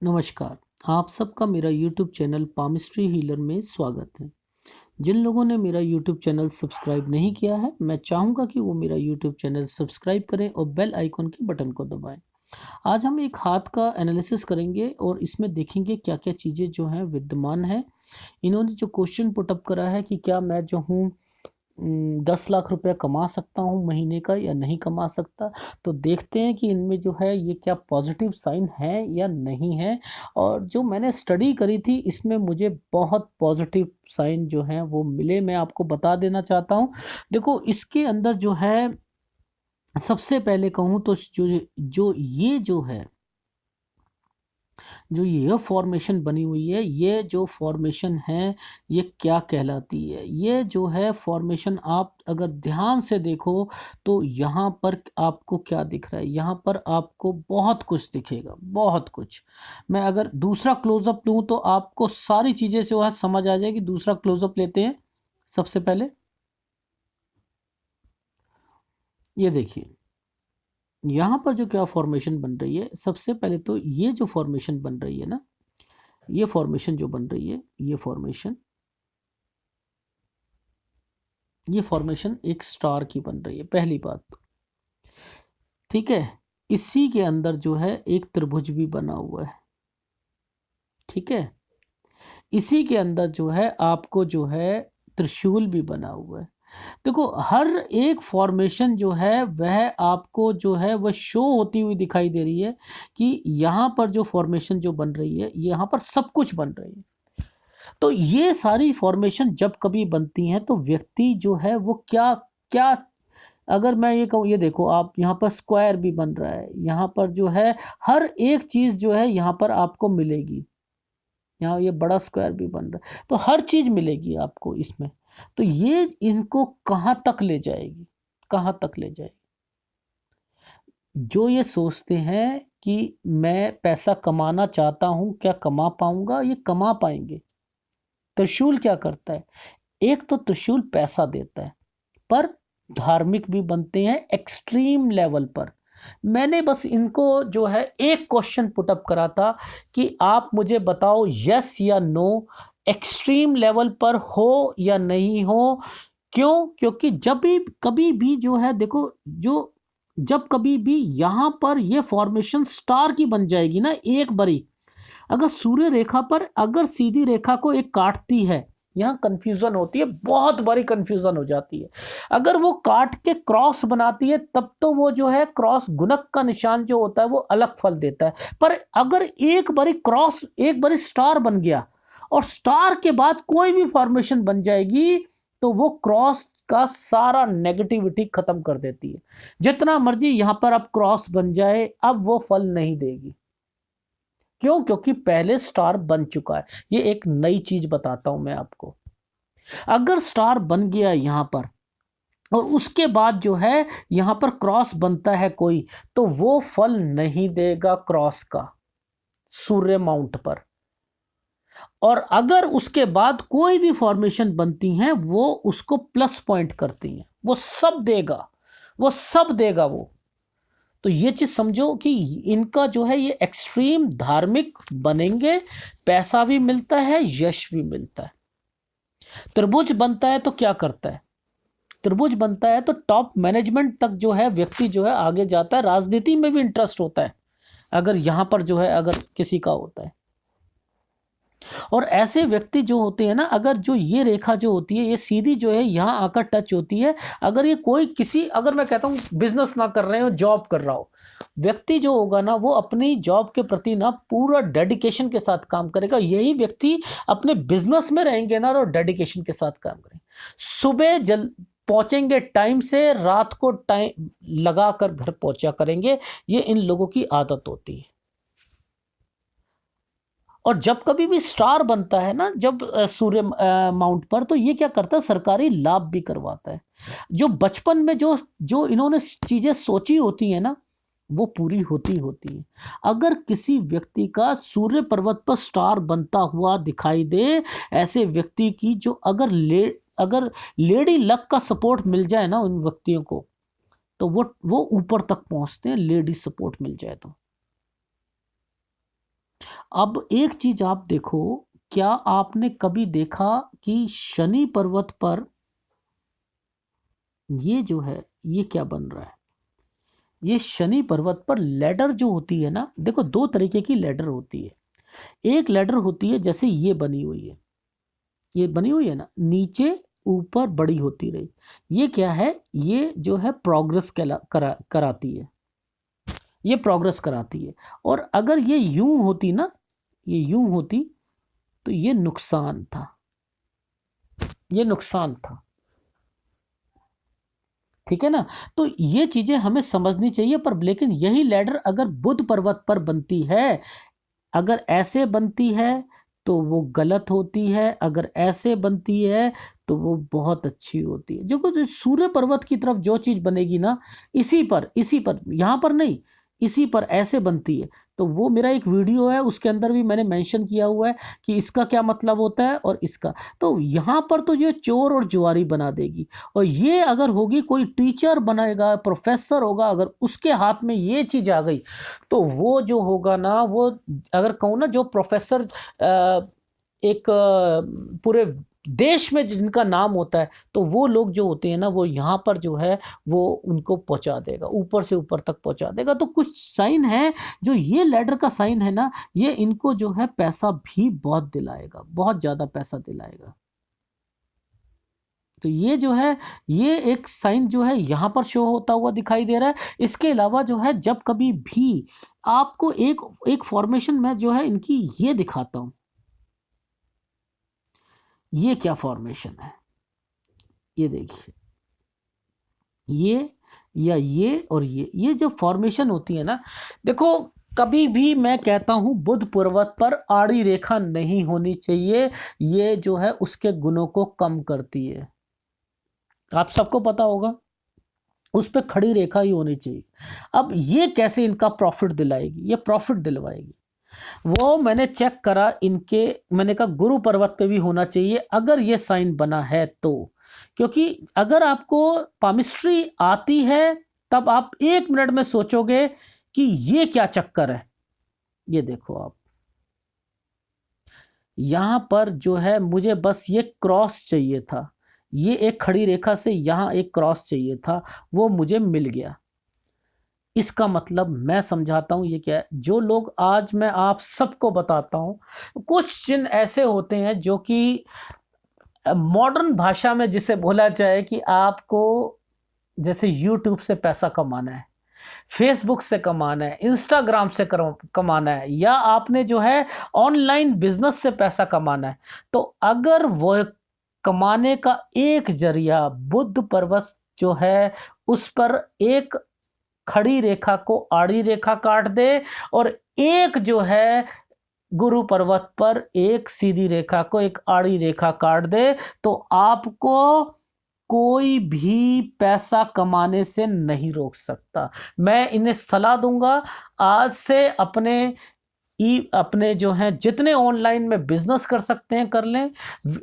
नमस्कार। आप सबका मेरा यूट्यूब चैनल पामिस्ट्री हीलर में स्वागत है। जिन लोगों ने मेरा यूट्यूब चैनल सब्सक्राइब नहीं किया है, मैं चाहूँगा कि वो मेरा यूट्यूब चैनल सब्सक्राइब करें और बेल आइकॉन के बटन को दबाएं। आज हम एक हाथ का एनालिसिस करेंगे और इसमें देखेंगे क्या-क्या चीज़ें जो हैं विद्यमान हैं। इन्होंने जो क्वेश्चन पुट अप करा है कि क्या मैं जो हूँ 10 लाख रुपया कमा सकता हूँ महीने का या नहीं कमा सकता। तो देखते हैं कि इनमें जो है ये क्या पॉजिटिव साइन है या नहीं है। और जो मैंने स्टडी करी थी इसमें मुझे बहुत पॉजिटिव साइन जो हैं वो मिले, मैं आपको बता देना चाहता हूँ। देखो इसके अंदर जो है, सबसे पहले कहूँ तो जो जो ये जो है, जो ये फॉर्मेशन बनी हुई है, ये जो फॉर्मेशन है ये क्या कहलाती है। ये जो है फॉर्मेशन आप अगर ध्यान से देखो तो यहाँ पर आपको क्या दिख रहा है, यहाँ पर आपको बहुत कुछ दिखेगा, बहुत कुछ। मैं अगर दूसरा क्लोजअप लूँ तो आपको सारी चीज़ें से वह समझ आ जाएगी। दूसरा क्लोजअप लेते हैं। सबसे पहले ये देखिए, यहाँ पर जो क्या फॉर्मेशन बन रही है, सबसे पहले तो ये जो फॉर्मेशन बन रही है ना, ये फॉर्मेशन जो बन रही है, ये फॉर्मेशन एक स्टार की बन रही है, पहली बात तो। ठीक है, इसी के अंदर जो है एक त्रिभुज भी बना हुआ है। ठीक है, इसी के अंदर जो है आपको जो है त्रिशूल भी बना हुआ है। देखो हर एक फॉर्मेशन जो है वह आपको जो है वह शो होती हुई दिखाई दे रही है कि यहाँ पर जो फॉर्मेशन जो बन रही है, यहाँ पर सब कुछ बन रही है। तो ये सारी फॉर्मेशन जब कभी बनती हैं तो व्यक्ति जो है वो क्या क्या, अगर मैं ये कहूँ, ये देखो आप यहाँ पर स्क्वायर भी बन रहा है, यहाँ पर जो है हर एक चीज़ जो है यहाँ पर आपको मिलेगी। यहाँ ये बड़ा स्क्वायर भी बन रहा है, तो हर चीज़ मिलेगी आपको इसमें। तो ये इनको कहाँ तक ले जाएगी, कहाँ तक ले जाएगी। जो ये सोचते हैं कि मैं पैसा कमाना चाहता हूँ, क्या कमा पाऊंगा, ये कमा पाएंगे। त्रिशूल क्या करता है, एक तो त्रिशूल पैसा देता है, पर धार्मिक भी बनते हैं एक्सट्रीम लेवल पर। मैंने बस इनको जो है एक क्वेश्चन पुटअप करा था कि आप मुझे बताओ यस या नो, एक्सट्रीम लेवल पर हो या नहीं हो। क्यों? क्योंकि जब भी कभी भी जो है देखो, जो जब कभी भी यहाँ पर ये फॉर्मेशन स्टार की बन जाएगी ना एक बारी, अगर सूर्य रेखा पर अगर सीधी रेखा को एक काटती है, यहाँ कंफ्यूजन होती है, बहुत बड़ी कंफ्यूजन हो जाती है। अगर वो काट के क्रॉस बनाती है तब तो वो जो है क्रॉस गुणक का निशान जो होता है वो अलग फल देता है। पर अगर एक बारी क्रॉस, एक बारी स्टार बन गया और स्टार के बाद कोई भी फॉर्मेशन बन जाएगी तो वो क्रॉस का सारा नेगेटिविटी खत्म कर देती है। जितना मर्जी यहां पर अब क्रॉस बन जाए, अब वो फल नहीं देगी। क्यों? क्योंकि पहले स्टार बन चुका है। ये एक नई चीज बताता हूं मैं आपको। अगर स्टार बन गया यहां पर और उसके बाद जो है यहां पर क्रॉस बनता है कोई, तो वो फल नहीं देगा क्रॉस का सूर्य माउंट पर। और अगर उसके बाद कोई भी फॉर्मेशन बनती हैं वो उसको प्लस पॉइंट करती हैं, वो सब देगा, वो सब देगा वो। तो ये चीज समझो कि इनका जो है ये एक्सट्रीम धार्मिक बनेंगे, पैसा भी मिलता है, यश भी मिलता है। त्रिभुज बनता है तो क्या करता है, त्रिभुज बनता है तो टॉप मैनेजमेंट तक जो है व्यक्ति जो है आगे जाता है, राजनीति में भी इंटरेस्ट होता है अगर यहां पर जो है अगर किसी का होता है। और ऐसे व्यक्ति जो होते हैं ना, अगर जो ये रेखा जो होती है ये सीधी जो है यहाँ आकर टच होती है, अगर ये कोई किसी, अगर मैं कहता हूँ बिजनेस ना कर रहे हो, जॉब कर रहा हो, व्यक्ति जो होगा ना वो अपनी जॉब के प्रति ना पूरा डेडिकेशन के साथ काम करेगा। यही व्यक्ति अपने बिजनेस में रहेंगे ना तो डेडिकेशन के साथ काम करेंगे। सुबह जल पहुंचेंगे टाइम से, रात को टाइम लगा कर घर पहुंचा करेंगे। ये इन लोगों की आदत होती है। और जब कभी भी स्टार बनता है ना, जब सूर्य माउंट पर, तो ये क्या करता है, सरकारी लाभ भी करवाता है। जो बचपन में जो जो इन्होंने चीजें सोची होती है ना वो पूरी होती होती है। अगर किसी व्यक्ति का सूर्य पर्वत पर स्टार बनता हुआ दिखाई दे, ऐसे व्यक्ति की जो अगर लेडी लक का सपोर्ट मिल जाए ना उन व्यक्तियों को, तो वो ऊपर तक पहुंचते हैं, लेडी सपोर्ट मिल जाए तो। अब एक चीज आप देखो, क्या आपने कभी देखा कि शनि पर्वत पर ये जो है ये क्या बन रहा है? ये शनि पर्वत पर लैडर जो होती है ना, देखो दो तरीके की लैडर होती है। एक लैडर होती है जैसे ये बनी हुई है, ये बनी हुई है ना, नीचे ऊपर बड़ी होती रही। ये क्या है? ये जो है प्रोग्रेस कराती है, ये प्रोग्रेस कराती है। और अगर ये यूं होती ना, ये यूं होती तो ये नुकसान था, ये नुकसान था। ठीक है ना? तो ये चीजें हमें समझनी चाहिए। पर लेकिन यही लैडर अगर बुध पर्वत पर बनती है, अगर ऐसे बनती है तो वो गलत होती है, अगर ऐसे बनती है तो वो बहुत अच्छी होती है। जो कुछ सूर्य पर्वत की तरफ जो चीज बनेगी ना, इसी पर यहां पर नहीं, इसी पर ऐसे बनती है। तो वो मेरा एक वीडियो है, उसके अंदर भी मैंने मेंशन किया हुआ है कि इसका क्या मतलब होता है और इसका। तो यहां पर तो ये चोर और जुआरी बना देगी। और ये अगर होगी, कोई टीचर बनेगा, प्रोफेसर होगा, अगर उसके हाथ में ये चीज आ गई तो वो जो होगा ना, वो अगर कहूँ ना, जो प्रोफेसर एक पूरे देश में जिनका नाम होता है, तो वो लोग जो होते हैं ना, वो यहाँ पर जो है वो उनको पहुंचा देगा, ऊपर से ऊपर तक पहुंचा देगा। तो कुछ साइन है, जो ये लैडर का साइन है ना, ये इनको जो है पैसा भी बहुत दिलाएगा, बहुत ज्यादा पैसा दिलाएगा। तो ये जो है, ये एक साइन जो है यहां पर शो होता हुआ दिखाई दे रहा है। इसके अलावा जो है, जब कभी भी आपको एक एक फॉर्मेशन में जो है इनकी ये दिखाता हूं, ये क्या फॉर्मेशन है, ये देखिए, ये या ये और ये जब फॉर्मेशन होती है ना, देखो कभी भी मैं कहता हूं बुध पर्वत पर आड़ी रेखा नहीं होनी चाहिए। ये जो है उसके गुणों को कम करती है, आप सबको पता होगा। उस पर खड़ी रेखा ही होनी चाहिए। अब ये कैसे इनका प्रॉफिट दिलाएगी? ये प्रॉफिट दिलवाएगी। वो मैंने चेक करा इनके, मैंने कहा गुरु पर्वत पे भी होना चाहिए अगर ये साइन बना है तो। क्योंकि अगर आपको पामिस्ट्री आती है, तब आप 1 मिनट में सोचोगे कि ये क्या चक्कर है। ये देखो आप, यहां पर जो है मुझे बस ये क्रॉस चाहिए था, ये एक खड़ी रेखा से यहां एक क्रॉस चाहिए था, वो मुझे मिल गया। इसका मतलब मैं समझाता हूं ये क्या है। जो लोग, आज मैं आप सबको बताता हूं, कुछ चिन्ह ऐसे होते हैं जो कि मॉडर्न भाषा में जिसे बोला जाए कि आपको जैसे यूट्यूब से पैसा कमाना है, फेसबुक से कमाना है, इंस्टाग्राम से कमाना है, या आपने जो है ऑनलाइन बिजनेस से पैसा कमाना है, तो अगर वह कमाने का एक जरिया बुध पर्वत जो है उस पर एक खड़ी रेखा को आड़ी रेखा काट दे, और एक जो है गुरु पर्वत पर एक सीधी रेखा को एक आड़ी रेखा काट दे, तो आपको कोई भी पैसा कमाने से नहीं रोक सकता। मैं इन्हें सलाह दूंगा, आज से अपने जो हैं जितने ऑनलाइन में बिजनेस कर सकते हैं कर लें,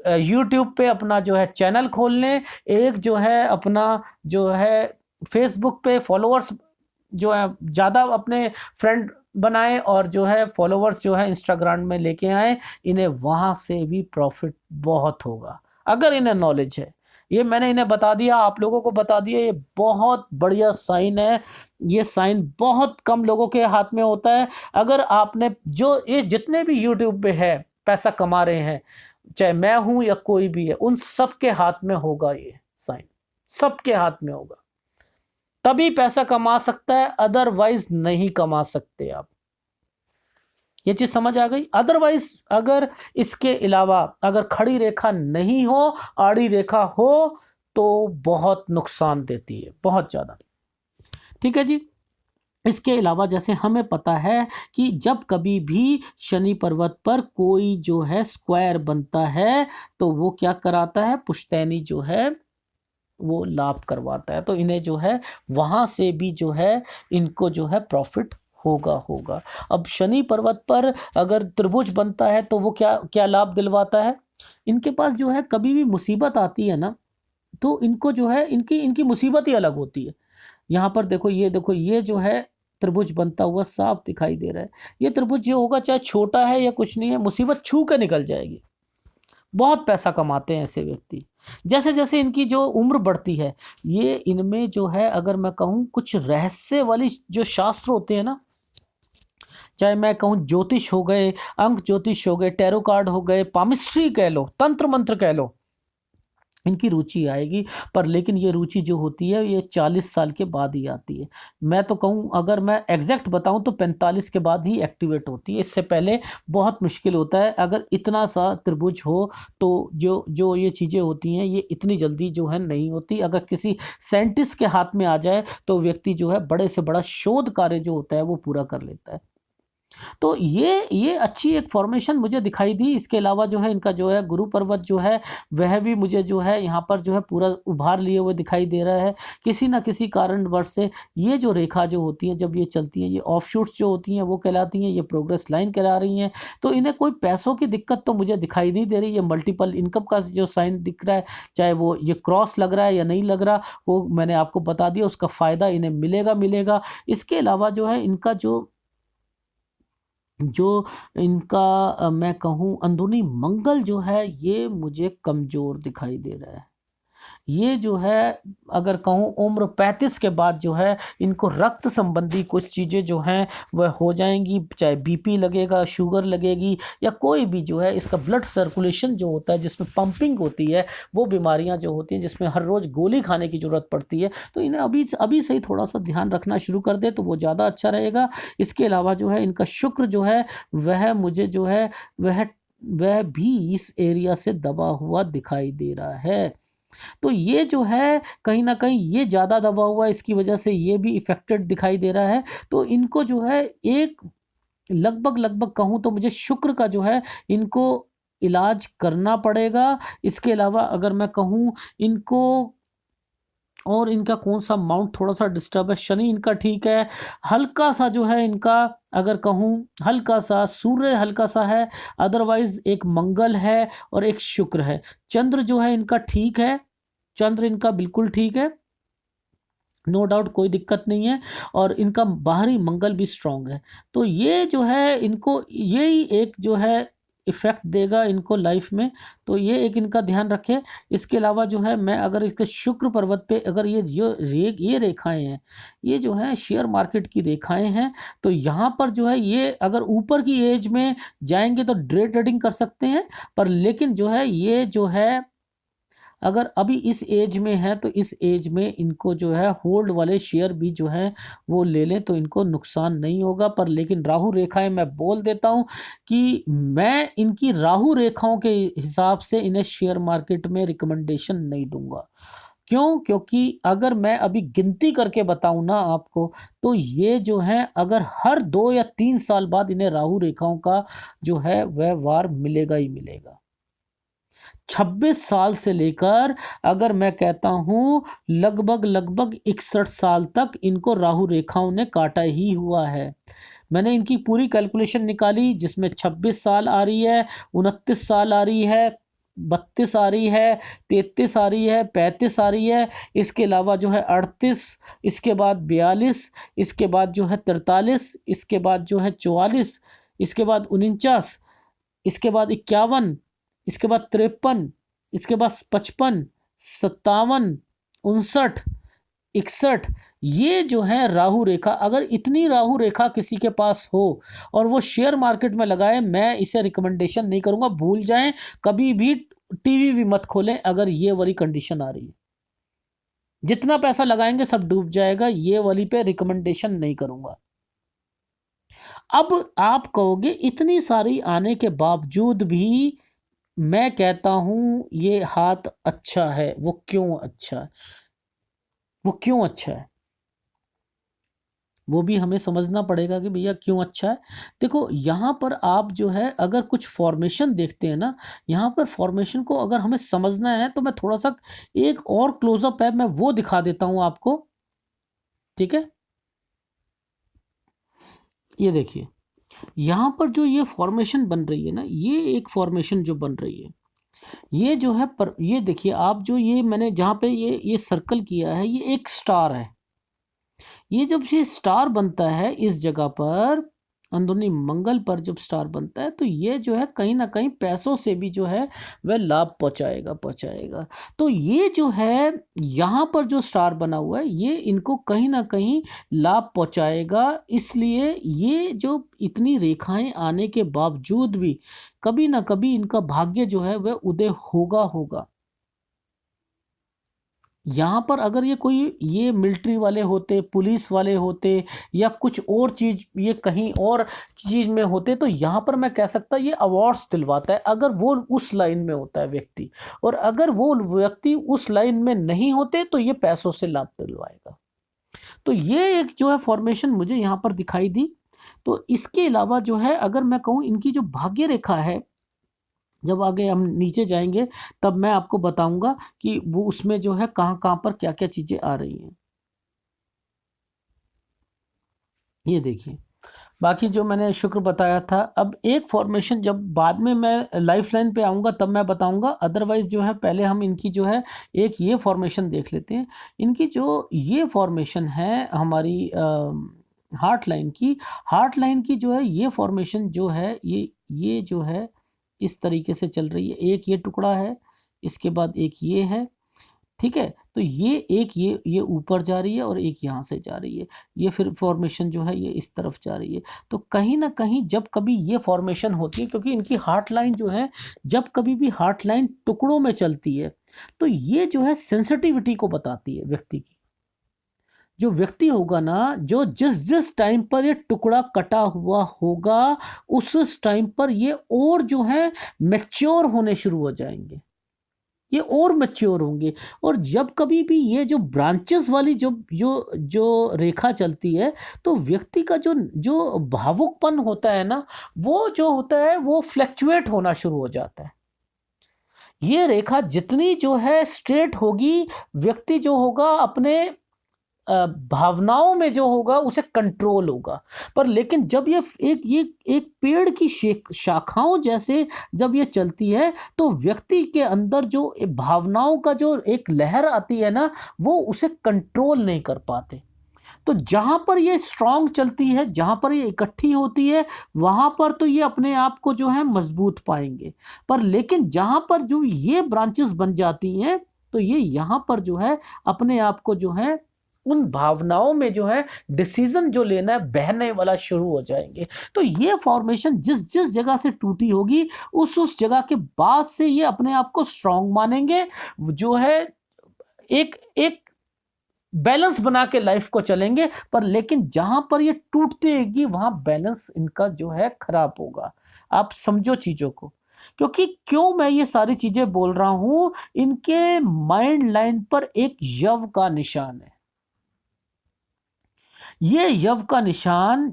यूट्यूब पे अपना जो है चैनल खोल लें, एक जो है अपना जो है फेसबुक पे फॉलोअर्स जो है ज़्यादा अपने फ्रेंड बनाएं, और जो है फॉलोअर्स जो है इंस्टाग्राम में लेके आए। इन्हें वहाँ से भी प्रॉफिट बहुत होगा अगर इन्हें नॉलेज है। ये मैंने इन्हें बता दिया, आप लोगों को बता दिया, ये बहुत बढ़िया साइन है। ये साइन बहुत कम लोगों के हाथ में होता है। अगर आपने जो ये जितने भी यूट्यूब पे है पैसा कमा रहे हैं, चाहे मैं हूं या कोई भी है, उन सबके हाथ में होगा ये साइन, सबके हाथ में होगा। तभी पैसा कमा सकता है, अदरवाइज नहीं कमा सकते आप। ये चीज समझ आ गई? अदरवाइज अगर इसके अलावा अगर खड़ी रेखा नहीं हो, आड़ी रेखा हो, तो बहुत नुकसान देती है, बहुत ज्यादा। ठीक है जी। इसके अलावा जैसे हमें पता है कि जब कभी भी शनि पर्वत पर कोई जो है स्क्वायर बनता है, तो वो क्या कराता है, पुश्तैनी जो है वो लाभ करवाता है। तो इन्हें जो है वहां से भी जो है इनको जो है प्रॉफिट होगा। अब शनि पर्वत पर अगर त्रिभुज बनता है तो वो क्या क्या लाभ दिलवाता है? इनके पास जो है कभी भी मुसीबत आती है ना, तो इनको जो है इनकी इनकी मुसीबत ही अलग होती है। यहाँ पर देखो, ये देखो, ये जो है त्रिभुज बनता हुआ साफ दिखाई दे रहा है। ये त्रिभुज जो होगा चाहे छोटा है या कुछ नहीं है, मुसीबत छू के निकल जाएगी। बहुत पैसा कमाते हैं ऐसे व्यक्ति। जैसे जैसे इनकी जो उम्र बढ़ती है, ये इनमें जो है अगर मैं कहूँ कुछ रहस्य वाली जो शास्त्र होते हैं ना, चाहे मैं कहूँ ज्योतिष हो गए, अंक ज्योतिष हो गए, टैरो कार्ड हो गए, पामिस्ट्री कह लो, तंत्र मंत्र कह लो, इनकी रुचि आएगी। पर लेकिन ये रुचि जो होती है ये 40 साल के बाद ही आती है। मैं तो कहूँ अगर मैं एग्जैक्ट बताऊँ तो 45 के बाद ही एक्टिवेट होती है, इससे पहले बहुत मुश्किल होता है। अगर इतना सा त्रिभुज हो तो जो जो ये चीज़ें होती हैं ये इतनी जल्दी जो है नहीं होती। अगर किसी साइंटिस्ट के हाथ में आ जाए तो व्यक्ति जो है बड़े से बड़ा शोध कार्य जो होता है वो पूरा कर लेता है। तो ये अच्छी एक फॉर्मेशन मुझे दिखाई दी। इसके अलावा जो है इनका जो है गुरु पर्वत जो है वह भी मुझे जो है यहाँ पर जो है पूरा उभार लिए हुए दिखाई दे रहा है। किसी ना किसी कारणवश से ये जो रेखा जो होती है जब ये चलती है, ये ऑफशूट्स जो होती हैं वो कहलाती हैं, ये प्रोग्रेस लाइन कहला रही हैं। तो इन्हें कोई पैसों की दिक्कत तो मुझे दिखाई नहीं दे रही। ये मल्टीपल इनकम का जो साइन दिख रहा है, चाहे वो ये क्रॉस लग रहा है या नहीं लग रहा, वो मैंने आपको बता दिया, उसका फ़ायदा इन्हें मिलेगा। इसके अलावा जो है इनका जो जो इनका मैं कहूँ अंदरूनी मंगल जो है ये मुझे कमज़ोर दिखाई दे रहा है। ये जो है अगर कहूँ उम्र 35 के बाद जो है इनको रक्त संबंधी कुछ चीज़ें जो हैं वह हो जाएंगी, चाहे बीपी लगेगा, शुगर लगेगी, या कोई भी जो है इसका ब्लड सर्कुलेशन जो होता है जिसमें पंपिंग होती है, वो बीमारियां जो होती हैं जिसमें हर रोज़ गोली खाने की ज़रूरत पड़ती है। तो इन्हें अभी अभी से ही थोड़ा सा ध्यान रखना शुरू कर दे तो वो ज़्यादा अच्छा रहेगा। इसके अलावा जो है इनका शुक्र जो है वह मुझे जो है वह भी इस एरिया से दबा हुआ दिखाई दे रहा है। तो ये जो है कहीं न कहीं ये ज़्यादा दबा हुआ है, इसकी वजह से ये भी इफ़ेक्टेड दिखाई दे रहा है। तो इनको जो है एक लगभग कहूँ तो मुझे शुक्र का जो है इनको इलाज करना पड़ेगा। इसके अलावा अगर मैं कहूँ इनको और इनका कौन-सा माउंट थोड़ा-सा डिस्टर्ब है, शनि इनका ठीक है, हल्का-सा जो है इनका अगर कहूँ हल्का-सा सूर्य हल्का-सा है, अदरवाइज़ एक मंगल है और एक शुक्र है। चंद्र जो है इनका ठीक है, चंद्र इनका बिल्कुल ठीक है, नो डाउट कोई दिक्कत नहीं है, और इनका बाहरी मंगल भी स्ट्रॉन्ग है। तो ये जो है इनको यही एक जो है इफ़ेक्ट देगा इनको लाइफ में, तो ये एक इनका ध्यान रखें। इसके अलावा जो है मैं अगर इसके शुक्र पर्वत पे अगर ये रेखाएँ हैं, ये जो हैं शेयर मार्केट की रेखाएँ हैं, तो यहाँ पर जो है ये अगर ऊपर की एज में जाएँगे तो डे ट्रेडिंग कर सकते हैं, पर लेकिन जो है ये जो है अगर अभी इस एज में है तो इस एज में इनको जो है होल्ड वाले शेयर भी जो है वो ले लें तो इनको नुकसान नहीं होगा। पर लेकिन राहु रेखाएं मैं बोल देता हूँ कि मैं इनकी राहु रेखाओं के हिसाब से इन्हें शेयर मार्केट में रिकमेंडेशन नहीं दूंगा। क्यों? क्योंकि अगर मैं अभी गिनती करके बताऊं ना आपको, तो ये जो है अगर हर 2 या 3 साल बाद इन्हें राहु रेखाओं का जो है वह वार मिलेगा ही मिलेगा। 26 साल से लेकर अगर मैं कहता हूँ लगभग 61 साल तक इनको राहु रेखाओं ने काटा ही हुआ है। मैंने इनकी पूरी कैलकुलेशन निकाली जिसमें 26 साल आ रही है, 29 साल आ रही है, 32 आ रही है, 33 आ रही है, 35 आ रही है, इसके अलावा जो है 38, इसके बाद 42, इसके बाद जो है 43, इसके बाद जो है 44, इसके बाद 49, इसके बाद 51, इसके बाद 53, इसके बाद 55, 57, 59, 61। ये जो है राहु रेखा, अगर इतनी राहु रेखा किसी के पास हो और वो शेयर मार्केट में लगाए, मैं इसे रिकमेंडेशन नहीं करूंगा। भूल जाएं, कभी भी टीवी भी मत खोलें अगर ये वाली कंडीशन आ रही है। जितना पैसा लगाएंगे सब डूब जाएगा, ये वाली पे रिकमेंडेशन नहीं करूंगा। अब आप कहोगे इतनी सारी आने के बावजूद भी मैं कहता हूं ये हाथ अच्छा है। वो क्यों अच्छा है? वो क्यों अच्छा है वो भी हमें समझना पड़ेगा कि भैया क्यों अच्छा है। देखो यहाँ पर आप जो है अगर कुछ फॉर्मेशन देखते हैं ना, यहाँ पर फॉर्मेशन को अगर हमें समझना है तो मैं थोड़ा सा एक और क्लोजअप है मैं वो दिखा देता हूँ आपको। ठीक है, ये देखिए यहाँ पर जो ये फॉर्मेशन बन रही है ना, ये एक फॉर्मेशन जो बन रही है, ये जो है पर ये देखिए आप जो ये मैंने जहाँ पे ये सर्कल किया है, ये एक स्टार है। ये जब ये स्टार बनता है इस जगह पर, अंदरूनी मंगल पर जब स्टार बनता है, तो ये जो है कहीं ना कहीं पैसों से भी जो है वह लाभ पहुंचाएगा। तो ये जो है यहाँ पर जो स्टार बना हुआ है, ये इनको कहीं ना कहीं लाभ पहुंचाएगा। इसलिए ये जो इतनी रेखाएं आने के बावजूद भी कभी ना कभी इनका भाग्य जो है वह उदय होगा। यहाँ पर अगर ये मिलिट्री वाले होते, पुलिस वाले होते, या कुछ और चीज, ये कहीं और चीज में होते, तो यहाँ पर मैं कह सकता ये अवार्ड्स दिलवाता है, अगर वो उस लाइन में होता है व्यक्ति। और अगर वो व्यक्ति उस लाइन में नहीं होते तो ये पैसों से लाभ दिलवाएगा। तो ये एक जो है फॉर्मेशन मुझे यहाँ पर दिखाई दी। तो इसके अलावा जो है, अगर मैं कहूँ इनकी जो भाग्य रेखा है, जब आगे हम नीचे जाएंगे तब मैं आपको बताऊंगा कि वो उसमें जो है कहाँ कहाँ पर क्या क्या चीजें आ रही हैं। ये देखिए, बाकी जो मैंने शुक्र बताया था, अब एक फॉर्मेशन जब बाद में मैं लाइफ लाइन पे आऊँगा तब मैं बताऊँगा। अदरवाइज़ जो है पहले हम इनकी जो है एक ये फॉर्मेशन देख लेते हैं। इनकी जो ये फॉर्मेशन है हमारी हार्ट लाइन की जो है ये फॉर्मेशन जो है, ये जो है इस तरीके से चल रही है। एक ये टुकड़ा है, इसके बाद एक ये है, ठीक है। तो ये एक ये ऊपर जा रही है और एक यहाँ से जा रही है। ये फिर फॉर्मेशन जो है ये इस तरफ जा रही है। तो कहीं ना कहीं जब कभी ये फॉर्मेशन होती है, क्योंकि इनकी हार्ट लाइन जो है, जब कभी भी हार्ट लाइन टुकड़ों में चलती है तो ये जो है सेंसिटिविटी को बताती है व्यक्ति की। जो व्यक्ति होगा ना, जो जिस जिस टाइम पर ये टुकड़ा कटा हुआ होगा, उस टाइम पर ये और जो है मैच्योर होने शुरू हो जाएंगे, ये और मैच्योर होंगे। और जब कभी भी ये जो ब्रांचेस वाली जो जो जो रेखा चलती है, तो व्यक्ति का जो जो भावुकपन होता है ना, वो जो होता है वो फ्लक्चुएट होना शुरू हो जाता है। ये रेखा जितनी जो है स्ट्रेट होगी, व्यक्ति जो होगा अपने भावनाओं में जो होगा उसे कंट्रोल होगा। पर लेकिन जब ये एक पेड़ की शाखाओं जैसे जब ये चलती है, तो व्यक्ति के अंदर जो भावनाओं का जो एक लहर आती है ना, वो उसे कंट्रोल नहीं कर पाते। तो जहां पर ये स्ट्रांग चलती है, जहां पर ये इकट्ठी होती है, वहां पर तो ये अपने आप को जो है मजबूत पाएंगे। पर लेकिन जहां पर जो ये ब्रांचेस बन जाती हैं, तो ये यहां पर जो है अपने आप को जो है उन भावनाओं में जो है डिसीजन जो लेना है बहने वाला शुरू हो जाएंगे। तो ये फॉर्मेशन जिस जिस जगह से टूटी होगी, उस जगह के बाद से ये अपने आप को स्ट्रांग मानेंगे, जो है एक एक बैलेंस बना के लाइफ को चलेंगे। पर लेकिन जहां पर ये टूटतेगी, वहां बैलेंस इनका जो है खराब होगा। आप समझो चीजों को, क्योंकि क्यों मैं ये सारी चीजें बोल रहा हूं, इनके माइंड लाइन पर एक यव का निशान है। ये यव का निशान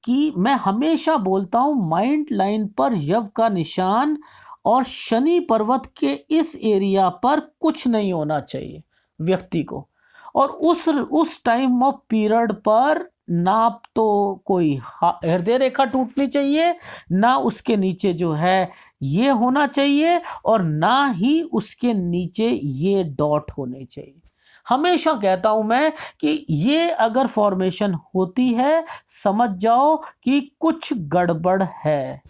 कि मैं हमेशा बोलता हूं, माइंड लाइन पर यव का निशान और शनि पर्वत के इस एरिया पर कुछ नहीं होना चाहिए व्यक्ति को। और उस टाइम ऑफ पीरियड पर ना तो कोई हृदय रेखा टूटनी चाहिए, ना उसके नीचे जो है ये होना चाहिए, और ना ही उसके नीचे ये डॉट होने चाहिए। हमेशा कहता हूं मैं कि ये अगर फॉर्मेशन होती है, समझ जाओ कि कुछ गड़बड़ है।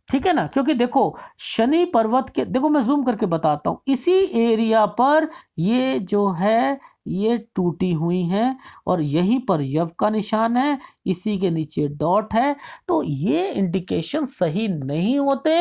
ठीक है ना, क्योंकि देखो शनि पर्वत के, देखो मैं जूम करके बताता हूं, इसी एरिया पर ये जो है ये टूटी हुई हैं, और यहीं पर यव का निशान है, इसी के नीचे डॉट है। तो ये इंडिकेशन सही नहीं होते।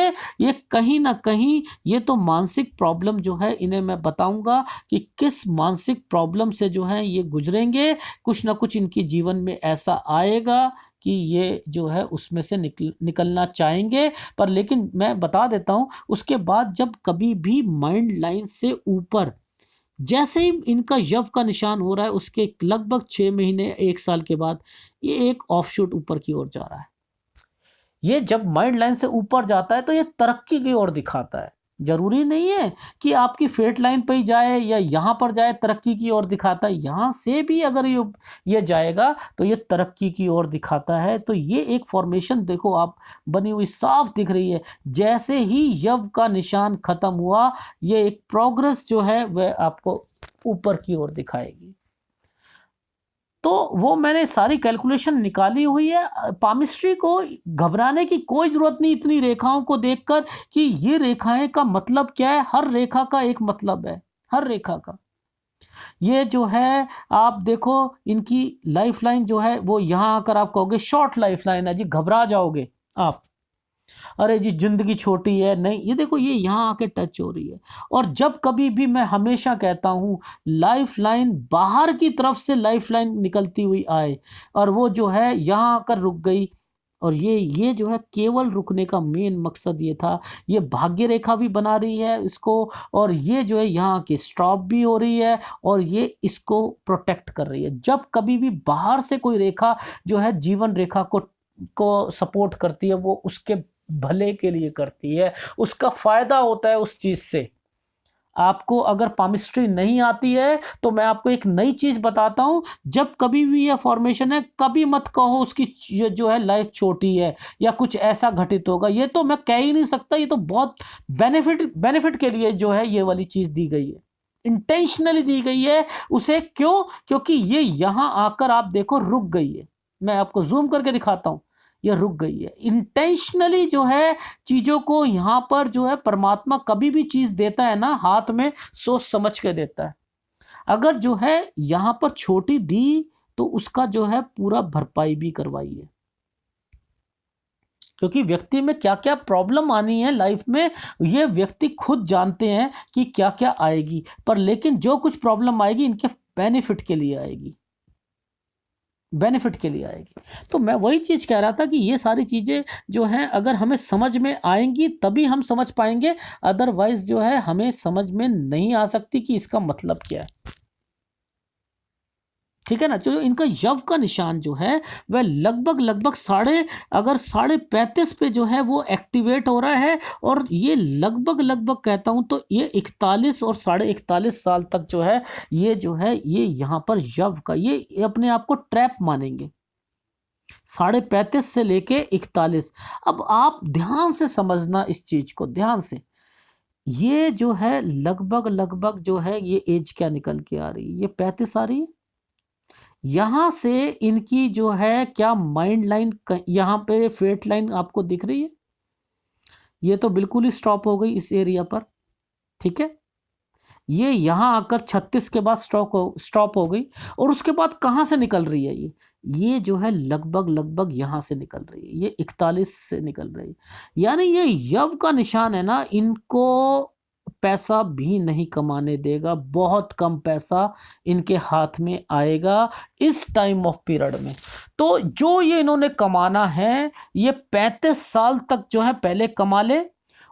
ये कहीं ना कहीं ये तो मानसिक प्रॉब्लम जो है, इन्हें मैं बताऊंगा कि किस मानसिक प्रॉब्लम से जो है ये गुजरेंगे। कुछ ना कुछ इनकी जीवन में ऐसा आएगा कि ये जो है उसमें से निकलना चाहेंगे। पर लेकिन मैं बता देता हूं, उसके बाद जब कभी भी माइंड लाइन से ऊपर जैसे ही इनका यव का निशान हो रहा है, उसके लगभग 6 महीने 1 साल के बाद ये एक ऑफशूट ऊपर की ओर जा रहा है। ये जब माइंड लाइन से ऊपर जाता है तो ये तरक्की की ओर दिखाता है। जरूरी नहीं है कि आपकी फेट लाइन पे ही जाए या यहां पर जाए, तरक्की की ओर दिखाता है। यहां से भी अगर ये जाएगा तो ये तरक्की की ओर दिखाता है। तो ये एक फॉर्मेशन देखो आप बनी हुई साफ दिख रही है। जैसे ही यव का निशान खत्म हुआ, ये एक प्रोग्रेस जो है वह आपको ऊपर की ओर दिखाएगी। तो वो मैंने सारी कैलकुलेशन निकाली हुई है। पामिस्ट्री को घबराने की कोई ज़रूरत नहीं इतनी रेखाओं को देखकर कि ये रेखाएं का मतलब क्या है। हर रेखा का एक मतलब है, हर रेखा का। ये जो है आप देखो, इनकी लाइफ लाइन जो है वो यहाँ आकर आप कहोगे शॉर्ट लाइफ लाइन है जी, घबरा जाओगे आप, अरे जी जिंदगी छोटी है। नहीं, ये देखो ये यहाँ आके टच हो रही है। और जब कभी भी, मैं हमेशा कहता हूँ, लाइफ लाइन बाहर की तरफ से लाइफ लाइन निकलती हुई आए और वो जो है यहाँ आकर रुक गई, और ये जो है केवल रुकने का मेन मकसद ये था। ये भाग्य रेखा भी बना रही है इसको, और ये जो है यहाँ की स्टॉप भी हो रही है, और ये इसको प्रोटेक्ट कर रही है। जब कभी भी बाहर से कोई रेखा जो है जीवन रेखा को सपोर्ट करती है, वो उसके भले के लिए करती है, उसका फायदा होता है उस चीज से। आपको अगर पामिस्ट्री नहीं आती है तो मैं आपको एक नई चीज बताता हूं, जब कभी भी यह फॉर्मेशन है, कभी मत कहो उसकी जो है लाइफ छोटी है या कुछ ऐसा घटित होगा। ये तो मैं कह ही नहीं सकता, ये तो बहुत बेनिफिट के लिए जो है ये वाली चीज दी गई है, इंटेंशनली दी गई है उसे। क्यों? क्योंकि ये यहां आकर आप देखो रुक गई है। मैं आपको जूम करके दिखाता हूं, ये रुक गई है इंटेंशनली। जो है चीजों को यहां पर जो है परमात्मा कभी भी चीज देता है ना हाथ में, सोच समझ के देता है। अगर जो है यहां पर छोटी दी तो उसका जो है पूरा भरपाई भी करवाई है, क्योंकि व्यक्ति में क्या क्या प्रॉब्लम आनी है लाइफ में, ये व्यक्ति खुद जानते हैं कि क्या क्या आएगी। पर लेकिन जो कुछ प्रॉब्लम आएगी इनके बेनिफिट के लिए आएगी, बेनिफिट के लिए आएगी। तो मैं वही चीज़ कह रहा था कि ये सारी चीज़ें जो हैं अगर हमें समझ में आएंगी तभी हम समझ पाएंगे, अदरवाइज जो है हमें समझ में नहीं आ सकती कि इसका मतलब क्या है। ठीक है ना? जो इनका यव का निशान जो है वह लगभग अगर 35.5 पे जो है वो एक्टिवेट हो रहा है, और ये लगभग कहता हूं तो ये 41 और 41.5 साल तक जो है ये जो है ये यहाँ पर यव का ये अपने आप को ट्रैप मानेंगे, 35.5 से लेके 41। अब आप ध्यान से समझना इस चीज को, ध्यान से। ये जो है लगभग जो है ये एज क्या निकल के आ रही है, ये 35 आ रही है। यहां से इनकी जो है क्या माइंड लाइन, यहां पे फेट लाइन आपको दिख रही है, ये तो बिल्कुल ही स्टॉप हो गई इस एरिया पर। ठीक है, ये यहां आकर 36 के बाद स्टॉप हो गई, और उसके बाद कहां से निकल रही है ये जो है लगभग यहां से निकल रही है, ये 41 से निकल रही है। यानी ये यव का निशान है ना, इनको पैसा भी नहीं कमाने देगा, बहुत कम पैसा इनके हाथ में आएगा इस टाइम ऑफ पीरियड में। तो जो ये इन्होंने कमाना है ये 35 साल तक जो है पहले कमा ले,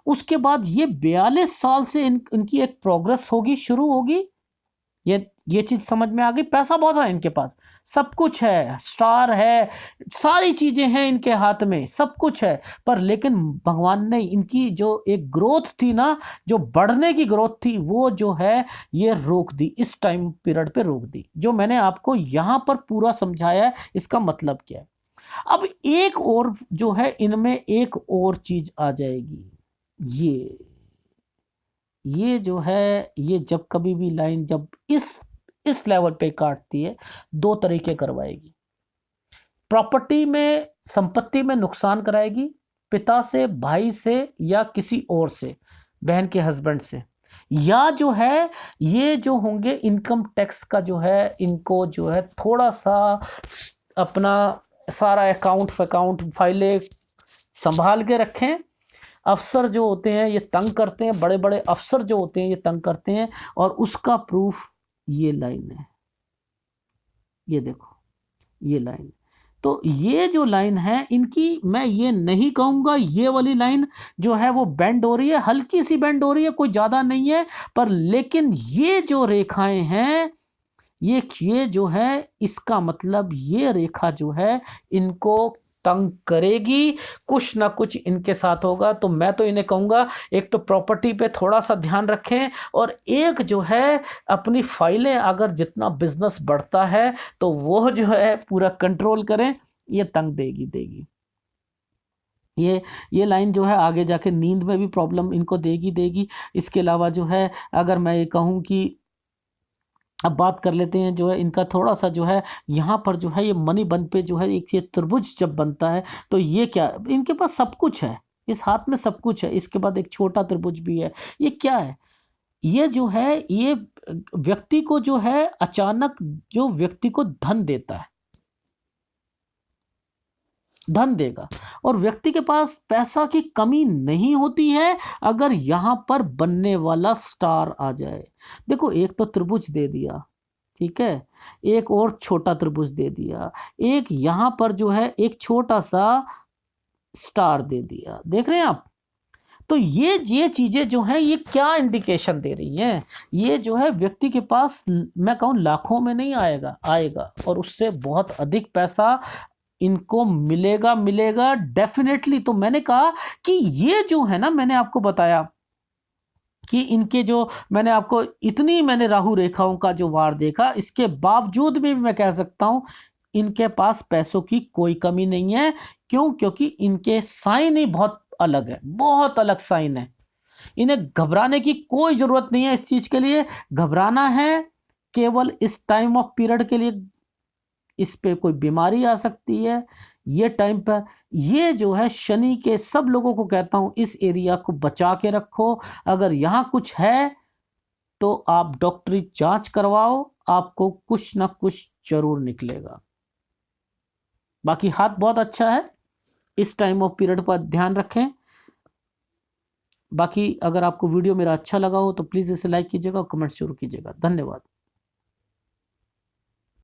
उसके बाद ये 42 साल से इनकी एक प्रोग्रेस होगी, शुरू होगी। ये चीज समझ में आ गई। पैसा बहुत है इनके पास, सब कुछ है, स्टार है, सारी चीजें हैं इनके हाथ में, सब कुछ है। पर लेकिन भगवान ने इनकी जो एक ग्रोथ थी ना, जो बढ़ने की ग्रोथ थी, वो जो है ये रोक दी, इस टाइम पीरियड पे रोक दी। जो मैंने आपको यहां पर पूरा समझाया है, इसका मतलब क्या है। अब एक और जो है इनमें एक और चीज आ जाएगी, ये जो है ये जब कभी भी लाइन जब इस लेवल पे काटती है, दो तरीके करवाएगी। प्रॉपर्टी में, संपत्ति में नुकसान कराएगी, पिता से, भाई से, या किसी और से, बहन के हस्बैंड से, या जो है ये जो होंगे इनकम टैक्स का जो है इनको जो है थोड़ा सा अपना सारा अकाउंट फाइलें संभाल के रखें। अफसर जो होते हैं ये तंग करते हैं, बड़े बड़े अफसर जो होते हैं ये तंग करते हैं, और उसका प्रूफ ये लाइन है, ये देखो ये लाइन। तो ये जो लाइन है इनकी, मैं ये नहीं कहूंगा ये वाली लाइन जो है वो बेंड हो रही है, हल्की सी बेंड हो रही है, कोई ज्यादा नहीं है। पर लेकिन ये जो रेखाएं हैं, ये जो है इसका मतलब ये रेखा जो है इनको तंग करेगी, कुछ ना कुछ इनके साथ होगा। तो मैं तो इन्हें कहूँगा, एक तो प्रॉपर्टी पे थोड़ा सा ध्यान रखें, और एक जो है अपनी फाइलें, अगर जितना बिजनेस बढ़ता है तो वो जो है पूरा कंट्रोल करें, ये तंग देगी। ये लाइन जो है आगे जाके नींद में भी प्रॉब्लम इनको देगी। इसके अलावा जो है अगर मैं ये कहूँ कि अब बात कर लेते हैं जो है इनका थोड़ा सा जो है यहाँ पर जो है ये मनी बन पे जो है एक ये त्रिभुज जब बनता है तो ये क्या, इनके पास सब कुछ है, इस हाथ में सब कुछ है, इसके बाद एक छोटा त्रिभुज भी है, ये क्या है, ये जो है ये व्यक्ति को जो है अचानक जो व्यक्ति को धन देता है, धन देगा, और व्यक्ति के पास पैसा की कमी नहीं होती है अगर यहां पर बनने वाला स्टार आ जाए। देखो एक तो त्रिभुज दे दिया, ठीक है, एक और छोटा त्रिभुज दे दिया, एक यहां पर जो है एक छोटा सा स्टार दे दिया, देख रहे हैं आप। तो ये चीजें जो हैं ये क्या इंडिकेशन दे रही हैं, ये जो है व्यक्ति के पास मैं कहूँ लाखों में नहीं आएगा, आएगा और उससे बहुत अधिक पैसा इनको मिलेगा, मिलेगा डेफिनेटली। तो मैंने कहा कि ये जो है ना, मैंने आपको बताया कि इनके जो मैंने आपको इतनी मैंने राहु रेखाओं का जो वार देखा, इसके बावजूद भी मैं कह सकता हूं इनके पास पैसों की कोई कमी नहीं है। क्यों? क्योंकि इनके साइन ही बहुत अलग है, बहुत अलग साइन है। इन्हें घबराने की कोई जरूरत नहीं है, इस चीज के लिए घबराना है केवल इस टाइम ऑफ पीरियड के लिए, इस पे कोई बीमारी आ सकती है ये टाइम पर। ये जो है शनि के, सब लोगों को कहता हूं इस एरिया को बचा के रखो, अगर यहां कुछ है तो आप डॉक्टरी जांच करवाओ, आपको कुछ ना कुछ जरूर निकलेगा। बाकी हाथ बहुत अच्छा है, इस टाइम ऑफ पीरियड पर ध्यान रखें। बाकी अगर आपको वीडियो मेरा अच्छा लगा हो तो प्लीज़ इसे लाइक कीजिएगा और कमेंट जरूर कीजिएगा। धन्यवाद।